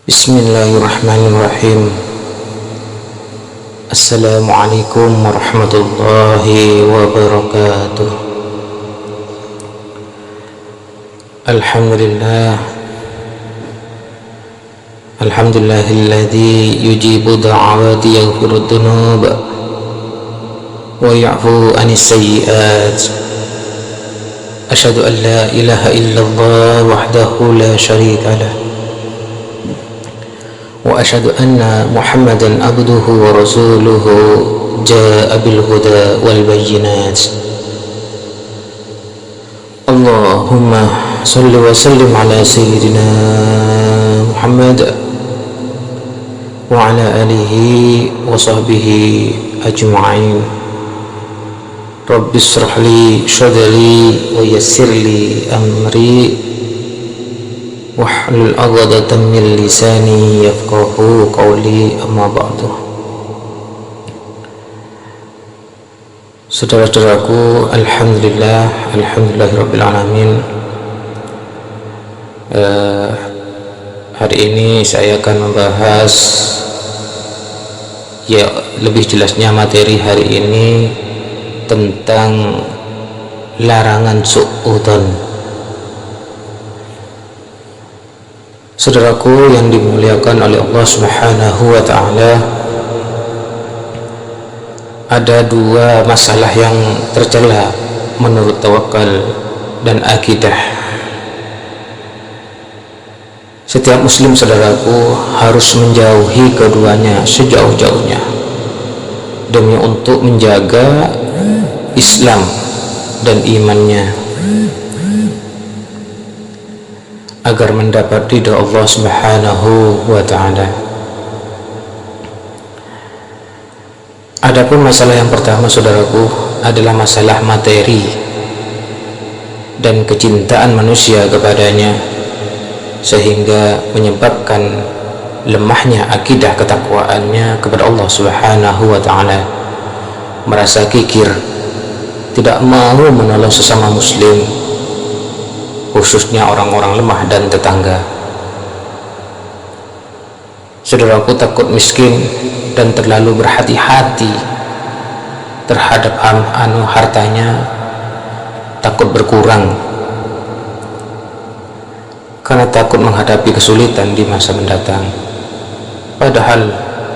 Bismillahirrahmanirrahim. Assalamualaikum warahmatullahi wabarakatuh. Alhamdulillahilladzi yujibu da'awati yaghfiru dhunub wa ya'fu 'anis sayyi'at. Asyhadu an la ilaha illallah wahdahu la syarika lah. Wa asyhadu anna Muhammadan abduhu wa rasuluhu jaa'a bil huda wal bayyinat. Allahumma shalli wa sallim ala sayyidina Muhammad wa ala alihi wa sahbihi ajma'in. Rabbi shrah li sadri wa yassir li amri wahlul 'uqdatam min lisani yafqahu qawli, amma ba'du. Saudara-saudaraku, alhamdulillahirabbil alamin. Hari ini saya akan membahas, ya lebih jelasnya materi hari ini tentang larangan su'udzon. Saudaraku yang dimuliakan oleh Allah Subhanahu wa ta'ala, ada dua masalah yang tercela menurut tawakal dan akidah. Setiap muslim, saudaraku, harus menjauhi keduanya sejauh-jauhnya demi untuk menjaga Islam dan imannya, agar mendapat ridha Allah Subhanahu wa ta'ala. Adapun masalah yang pertama, saudaraku, adalah masalah materi dan kecintaan manusia kepadanya, sehingga menyebabkan lemahnya akidah ketakwaannya kepada Allah Subhanahu wa ta'ala, merasa kikir, tidak mau menolong sesama muslim, khususnya orang-orang lemah dan tetangga. Saudaraku, takut miskin dan terlalu berhati-hati terhadap hartanya, takut berkurang karena takut menghadapi kesulitan di masa mendatang, padahal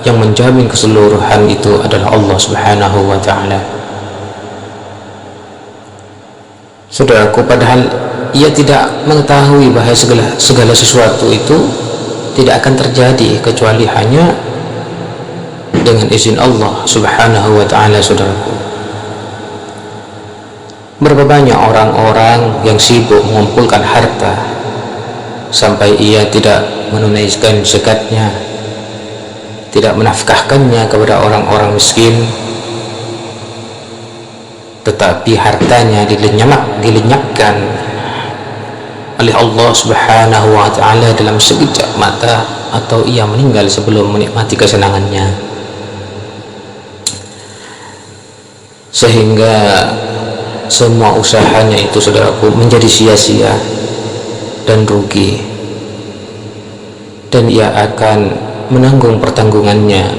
yang menjamin keseluruhan itu adalah Allah Subhanahu wa ta'ala. Saudaraku, padahal ia tidak mengetahui bahwa segala sesuatu itu tidak akan terjadi kecuali hanya dengan izin Allah Subhanahu wa ta'ala. Saudaraku, berapa banyak orang-orang yang sibuk mengumpulkan harta sampai ia tidak menunaikan zakatnya, tidak menafkahkannya kepada orang-orang miskin, tetapi hartanya dilenyapkan oleh Allah Subhanahu wa ta'ala dalam sekejap mata, atau ia meninggal sebelum menikmati kesenangannya, sehingga semua usahanya itu, saudaraku, menjadi sia-sia dan rugi, dan ia akan menanggung pertanggungannya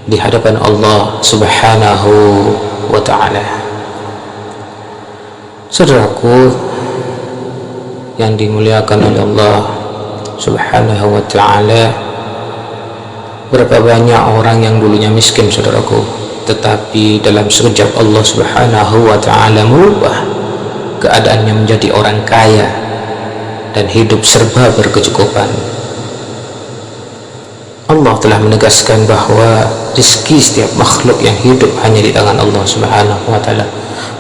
di hadapan Allah Subhanahu wa ta'ala. Saudaraku yang dimuliakan oleh Allah Subhanahu wa ta'ala, berapa banyak orang yang dulunya miskin, saudaraku, tetapi dalam sekejap Allah Subhanahu wa ta'ala merubah keadaannya menjadi orang kaya dan hidup serba berkecukupan. Allah telah menegaskan bahwa rezeki setiap makhluk yang hidup hanya di tangan Allah Subhanahu wa ta'ala,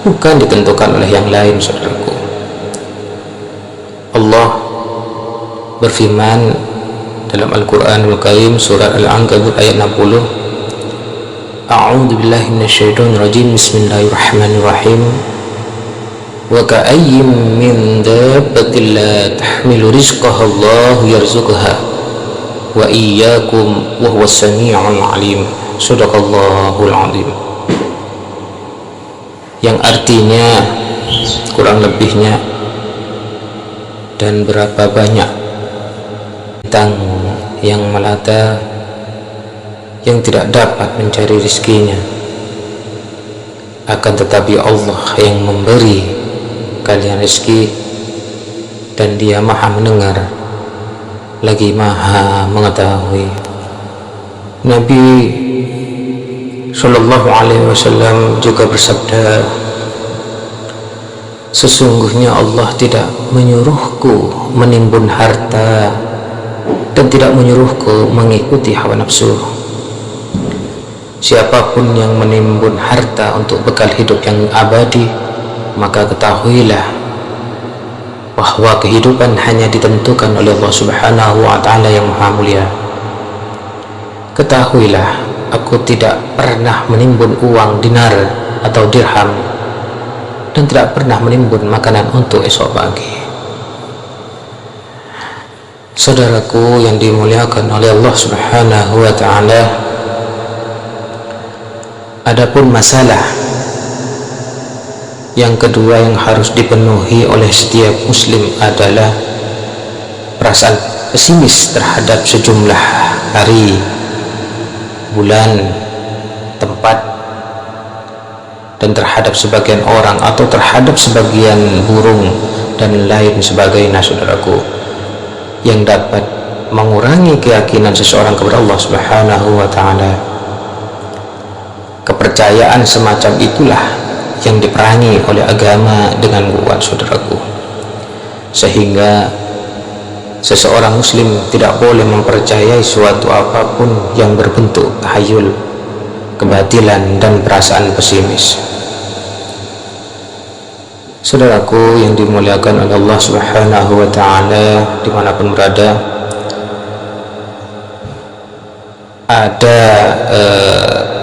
bukan ditentukan oleh yang lain. Saudaraku, Allah berfirman dalam Al-Quranul Karim, surat Al-Ankabut ayat 60, A'udzu billahi minasyaitonir rajim, bismillahirrahmanirrahim, wa ka'ayyin min dabbatin la tahmilu rizqaha Allahu yarzuqha wa iyyakum wa huwas sami'ul 'alim. Shadaqallahul 'azim. Yang artinya kurang lebihnya, dan berapa banyak bintang yang melata yang tidak dapat mencari rezekinya, akan tetapi Allah yang memberi kalian rezeki, dan Dia maha mendengar lagi maha mengetahui. Nabi Shallallahu Alaihi Wasallam juga bersabda, sesungguhnya Allah tidak menyuruhku menimbun harta dan tidak menyuruhku mengikuti hawa nafsu. Siapapun yang menimbun harta untuk bekal hidup yang abadi, maka ketahuilah bahwa kehidupan hanya ditentukan oleh Allah Subhanahu wa Ta'ala yang Maha Mulia. Ketahuilah, aku tidak pernah menimbun uang dinar atau dirham, dan tidak pernah menimbun makanan untuk esok pagi. Saudaraku yang dimuliakan oleh Allah Subhanahu wa Ta'ala, adapun masalah yang kedua yang harus dipenuhi oleh setiap muslim adalah perasaan pesimis terhadap sejumlah hari, bulan, tempat, dan terhadap sebagian orang atau terhadap sebagian burung dan lain sebagainya, saudaraku, yang dapat mengurangi keyakinan seseorang kepada Allah Subhanahu wa Ta'ala. Kepercayaan semacam itulah yang diperangi oleh agama dengan kuat, saudaraku, sehingga seseorang muslim tidak boleh mempercayai suatu apapun yang berbentuk tahayul, kebatilan, dan perasaan pesimis. Saudaraku yang dimuliakan oleh Allah Subhanahu wa Ta'ala, dimanapun berada, ada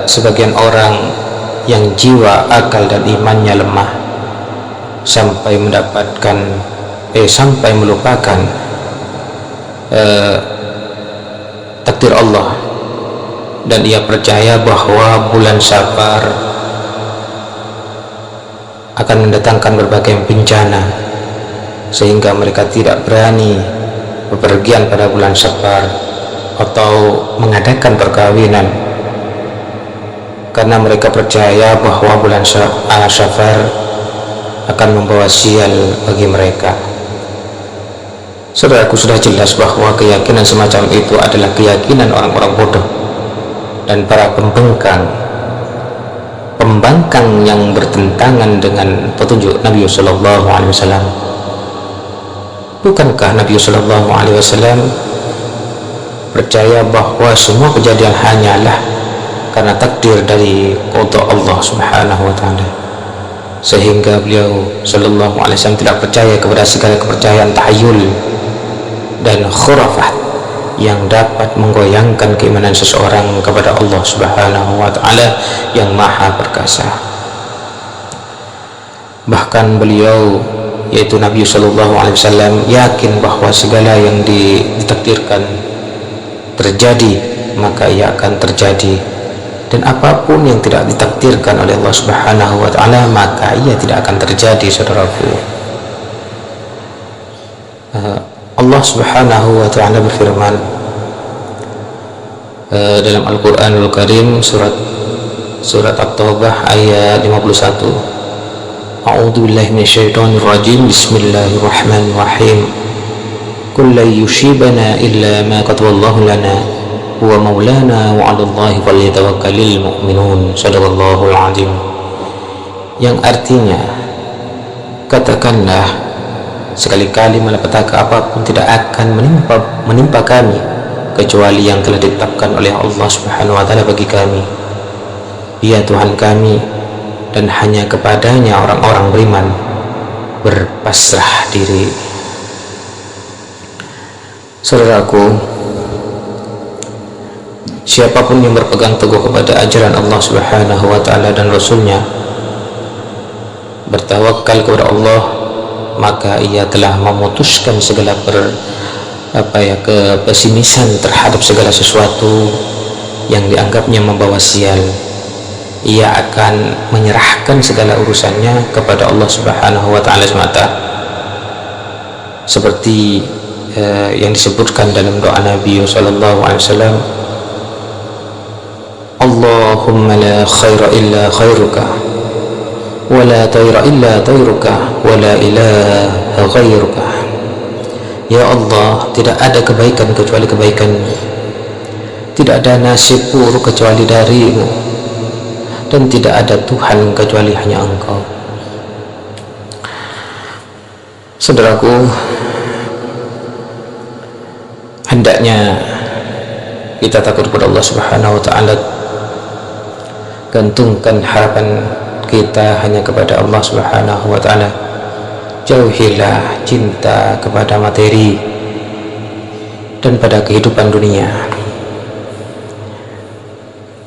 sebagian orang yang jiwa, akal, dan imannya lemah sampai melupakan takdir Allah, dan ia percaya bahwa bulan Safar akan mendatangkan berbagai bencana, sehingga mereka tidak berani bepergian pada bulan Safar atau mengadakan perkawinan, karena mereka percaya bahwa bulan Safar akan membawa sial bagi mereka. Saudaraku, sudah jelas bahwa keyakinan semacam itu adalah keyakinan orang-orang bodoh dan para pembangkang yang bertentangan dengan petunjuk Nabi Sallallahu Alaihi Wasallam. Bukankah Nabi Sallallahu Alaihi Wasallam percaya bahwa semua kejadian hanyalah karena takdir dari qada Allah Subhanahu wa Ta'ala, sehingga beliau Sallallahu Alaihi Wasallam tidak percaya kepada segala kepercayaan tahayul dan khurafat yang dapat menggoyangkan keimanan seseorang kepada Allah Subhanahu wa Ta'ala yang maha perkasa. Bahkan beliau, yaitu Nabi Sallallahu Alaihi Wasallam, yakin bahwa segala yang ditakdirkan terjadi maka ia akan terjadi, dan apapun yang tidak ditakdirkan oleh Allah Subhanahu wa Ta'ala maka ia tidak akan terjadi, saudaraku. Allah Subhanahu wa Ta'ala berfirman dalam Al-Qur'anul Karim, surat At-Taubah ayat 51. A'udzu billahi minasyaitonir rajim. Bismillahirrahmanirrahim. Qul la yushibana illa ma kataballahu lana huwa maulana wa 'alallahi falyatawakkalul mu'minun. Shadaqallahul 'azim. Yang artinya, katakanlah, sekali-kali malapetaka apapun tidak akan menimpa kami kecuali yang telah ditetapkan oleh Allah Subhanahu wa Ta'ala bagi kami. Dia Tuhan kami, dan hanya kepadanya orang-orang beriman berpasrah diri. Saudaraku, siapapun yang berpegang teguh kepada ajaran Allah Subhanahu wa Ta'ala dan Rasulnya, bertawakal kepada Allah, maka ia telah memutuskan segala kepesimisan terhadap segala sesuatu yang dianggapnya membawa sial. Ia akan menyerahkan segala urusannya kepada Allah Subhanahu wa Ta'ala semata, seperti yang disebutkan dalam doa Nabi sallallahu alaihi wasallam, Allahumma la khaira illa khairuka wa la tayra illa tayruka wa la ilaha ghairuka. Ya Allah, tidak ada kebaikan kecuali kebaikan-Mu, tidak ada nasib buruk kecuali dari-Mu, dan tidak ada Tuhan kecuali hanya Engkau. Saudaraku, hendaknya kita takut kepada Allah Subhanahu wa ta'ala, gantungkan harapan kita hanya kepada Allah Subhanahu wa ta'ala. Jauhilah cinta kepada materi dan pada kehidupan dunia.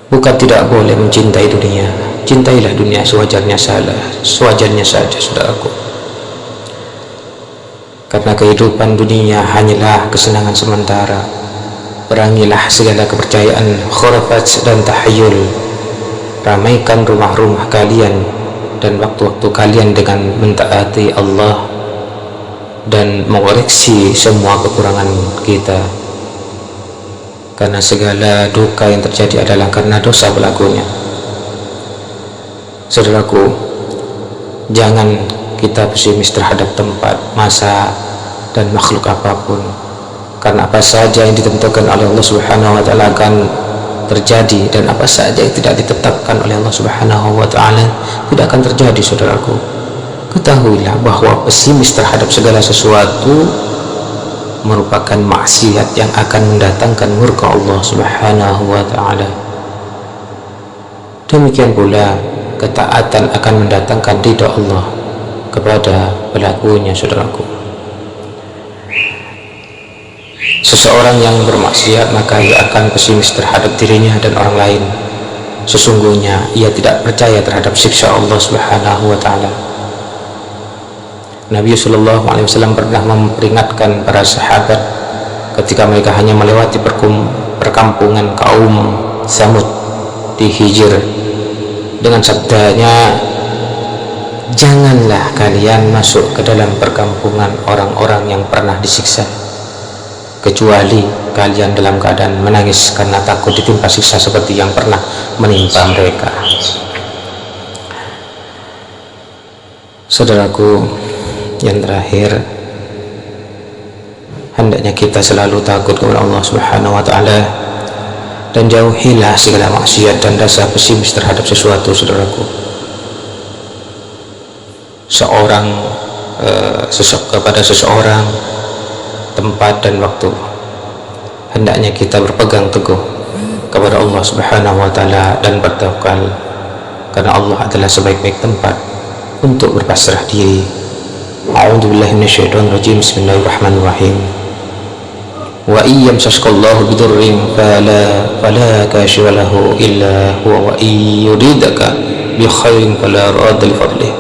Bukan tidak boleh mencintai dunia, cintailah dunia sewajarnya saja, saudaraku. Karena kehidupan dunia hanyalah kesenangan sementara. Perangilah segala kepercayaan khurafat dan tahayul. Ramaikan rumah-rumah kalian dan waktu-waktu kalian dengan mentaati Allah dan mengoreksi semua kekurangan kita, karena segala duka yang terjadi adalah karena dosa pelakunya. Saudaraku, jangan kita pesimis terhadap tempat, masa, dan makhluk apapun, karena apa saja yang ditentukan oleh Allah Subhanahu wa ta'ala akan terjadi, dan apa saja yang tidak ditetapkan oleh Allah Subhanahu wa ta'ala tidak akan terjadi. Saudaraku, ketahuilah bahwa pesimis terhadap segala sesuatu merupakan maksiat yang akan mendatangkan murka Allah Subhanahu wa ta'ala. Demikian pula ketaatan akan mendatangkan ridha Allah kepada pelakunya. Saudaraku, seseorang yang bermaksiat maka ia akan pesimis terhadap dirinya dan orang lain. Sesungguhnya ia tidak percaya terhadap siksa Allah Subhanahu wa ta'ala. Nabi sallallahu alaihi wasallam pernah memperingatkan para sahabat ketika mereka hanya melewati perkampungan kaum Samud di Hijr dengan sabdanya, janganlah kalian masuk ke dalam perkampungan orang-orang yang pernah disiksa, kecuali kalian dalam keadaan menangis karena takut ditimpa siksa seperti yang pernah menimpa mereka. Saudaraku, yang terakhir, hendaknya kita selalu takut kepada Allah Subhanahu wa ta'ala dan jauhilah segala maksiat dan rasa pesimis terhadap sesuatu. Saudaraku, kepada seseorang, tempat dan waktu, hendaknya kita berpegang teguh kepada Allah Subhanahu wa ta'ala dan bertawakal, karena Allah adalah sebaik-baik tempat untuk berpasrah diri. A'udzubillahi minasyaitonirrajim. Bismillahirrahmanirrahim. Wa iyyamsaskallahu bidurrin fala kashifa lahu illa huwa wa yuridaka bi khairin fala radda li fadlihi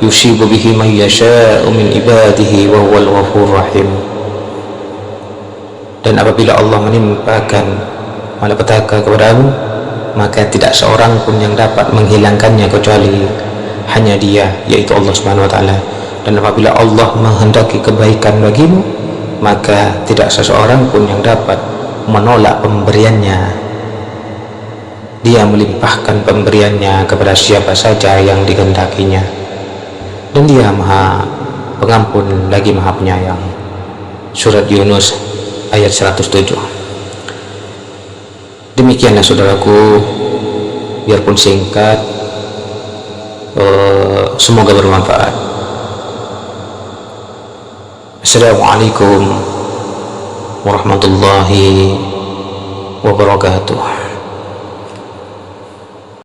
yusibu bihi man yasha'u min ibadihi wa huwal ghafurur rahim. Dan apabila Allah menimpakan malapetaka kepadamu, maka tidak seorang pun yang dapat menghilangkannya kecuali hanya Dia, yaitu Allah Subhanahu wa ta'ala. Dan apabila Allah menghendaki kebaikan bagimu, maka tidak seseorang pun yang dapat menolak pemberiannya. Dia melimpahkan pemberiannya kepada siapa saja yang dikehendakinya, dan Dia Maha Pengampun lagi Maha Penyayang. Surat Yunus ayat 107. Demikianlah saudaraku, biarpun singkat, semoga bermanfaat. Assalamualaikum warahmatullahi wabarakatuh.